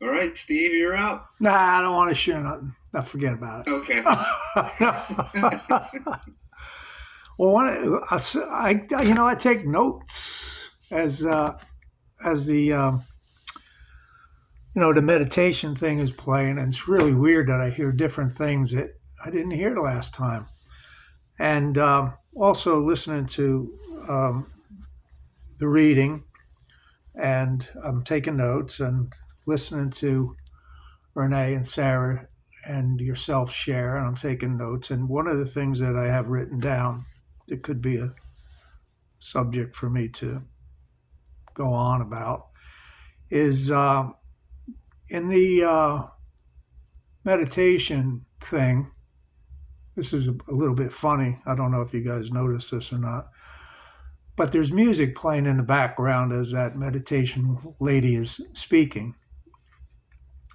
All right, Steve, you're up. Nah, I don't want to share nothing. Now forget about Okay. it. Well, I take notes as the meditation thing is playing, and it's really weird that I hear different things that I didn't hear the last time, and also listening to the reading, and I'm taking notes and listening to Renee and Sarah and yourself share, and I'm taking notes. And one of the things that I have written down that could be a subject for me to go on about is in the meditation thing. This is a little bit funny. I don't know if you guys notice this or not, but there's music playing in the background as that meditation lady is speaking.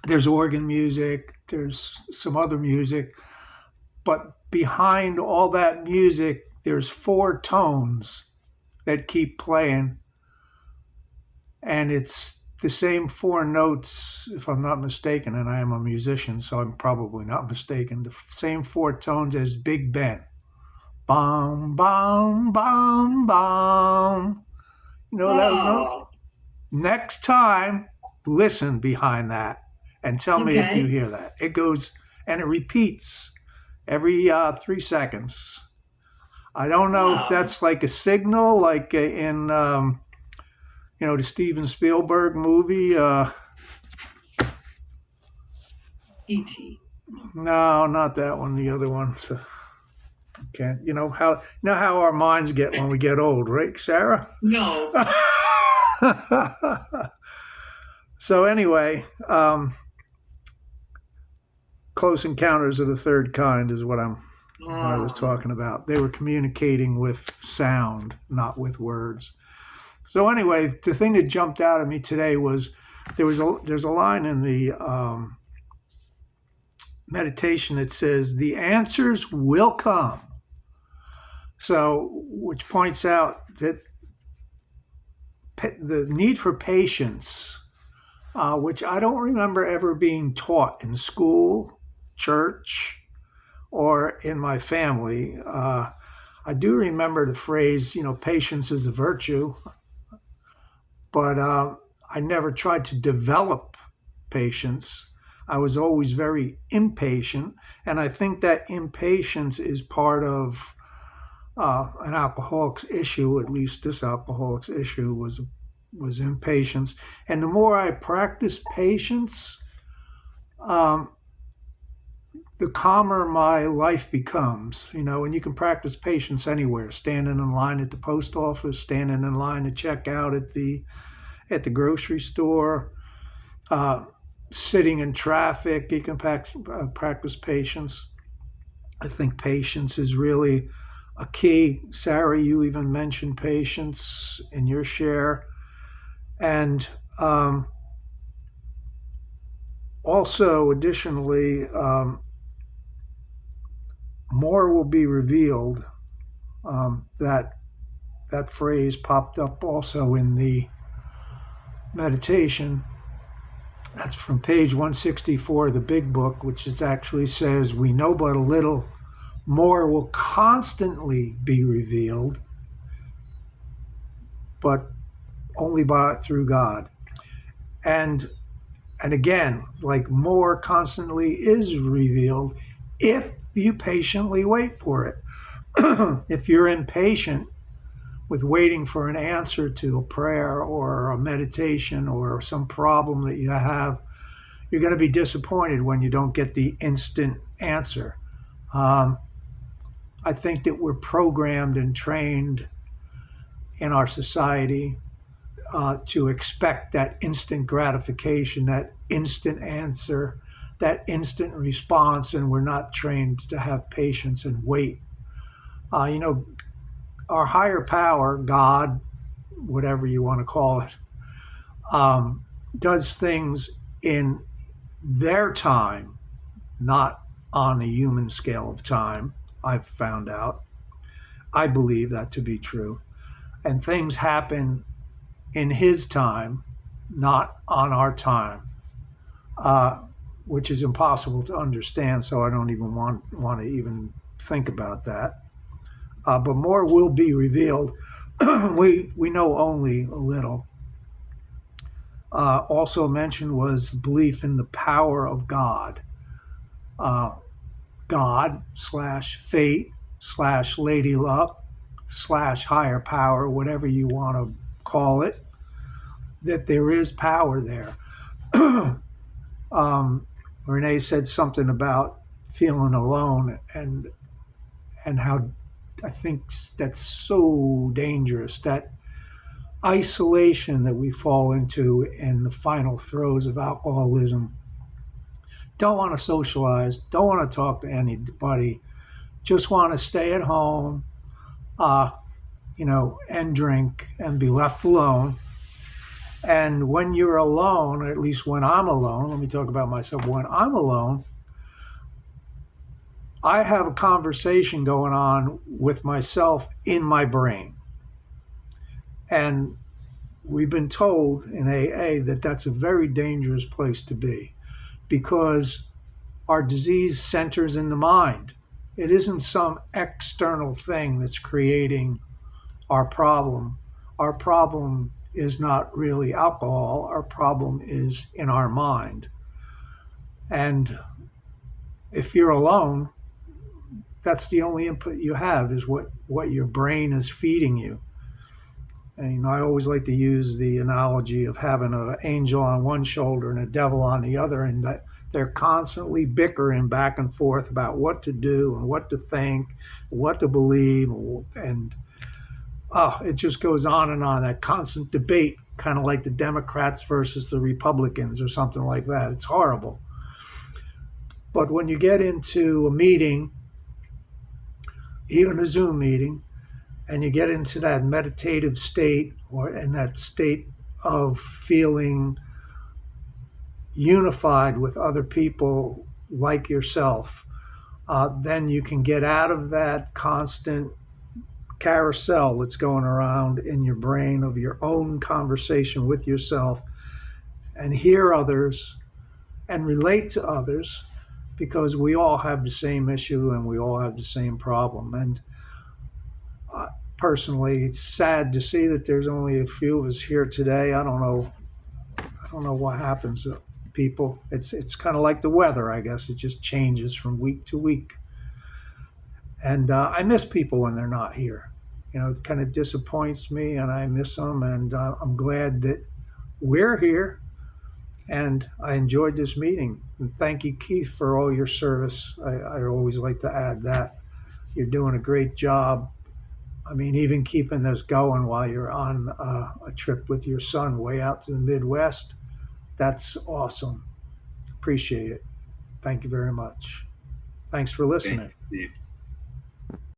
There's organ music, there's some other music, but behind all that music, there's four tones that keep playing, and it's the same four notes, if I'm not mistaken, and I am a musician, so I'm probably not mistaken. The same four tones as Big Ben. Bum, bum, bum, bum. You know those notes? Oh, Next time, listen behind that and tell me if you okay. hear that. It goes and it repeats every 3 seconds. I don't know if Wow. that's like a signal, like in the Steven Spielberg movie. E.T. No, not that one. The other one. So, okay, you know how our minds get when we get old, right, Sarah? No. So anyway, Close Encounters of the Third Kind is what I was Ah, talking about. They were communicating with sound, not with words. So anyway, the thing that jumped out at me today was there's a line in the meditation that says the answers will come. So which points out that the need for patience, which I don't remember ever being taught in school, church, or in my family. I do remember the phrase, patience is a virtue, but I never tried to develop patience. I was always very impatient, and I think that impatience is part of an alcoholic's issue. At least this alcoholic's issue was impatience. And the more I practiced patience, um, the calmer my life becomes. And you can practice patience anywhere, standing in line at the post office, standing in line to check out at the grocery store, uh, sitting in traffic. You can practice patience. I think patience is really a key. Sarah, you even mentioned patience in your share. And also, additionally, more will be revealed. That phrase popped up also in the meditation. That's from page 164 of the big book, which is actually says, "We know but a little, more will constantly be revealed, but only through God." And and again, like more constantly is revealed if you patiently wait for it. If you're impatient with waiting for an answer to a prayer or a meditation or some problem that you have, you're going to be disappointed when you don't get the instant answer. Um, I think that we're programmed and trained in our society to expect that instant gratification, that instant answer, that instant response, and we're not trained to have patience and wait. Uh, you know, our higher power, God, whatever you want to call it, um, does things in their time, not on a human scale of time. I've found out. I believe that to be true. And things happen in His time, not on our time. uh, which is impossible to understand. So I don't even want to even think about that. But more will be revealed. We know only a little. Also mentioned was belief in the power of God. Uh, God slash fate slash lady luck slash higher power, whatever you want to call it, that there is power there. Renee said something about feeling alone, and how I think that's so dangerous, that isolation that we fall into in the final throes of alcoholism. Don't want to socialize, don't want to talk to anybody, just want to stay at home, uh, and drink and be left alone. And when you're alone, at least when I'm alone, let me talk about myself. When I'm alone, I have a conversation going on with myself in my brain. And we've been told in AA that that's a very dangerous place to be, because our disease centers in the mind. It isn't some external thing that's creating our problem. Our problem is not really alcohol, our problem is in our mind. And if you're alone, that's the only input you have, is what your brain is feeding you. And I always like to use the analogy of having an angel on one shoulder and a devil on the other, and that they're constantly bickering back and forth about what to do and what to think, what to believe, and it just goes on and on. That constant debate, kind of like the Democrats versus the Republicans or something like that. It's horrible. But when you get into a meeting, even a Zoom meeting, and you get into that meditative state, or in that state of feeling unified with other people like yourself, then you can get out of that constant carousel that's going around in your brain of your own conversation with yourself, and hear others and relate to others, because we all have the same issue and we all have the same problem. And personally, it's sad to see that there's only a few of us here today. I don't know. I don't know what happens to people. It's kind of like the weather, I guess. It just changes from week to week. And I miss people when they're not here. It kind of disappoints me, and I miss them. And I'm glad that we're here. And I enjoyed this meeting. And thank you, Keith, for all your service. I always like to add that. You're doing a great job. I mean, even keeping this going while you're on a trip with your son way out to the Midwest, that's awesome. Appreciate it. Thank you very much. Thanks for Thank listening. you, Steve.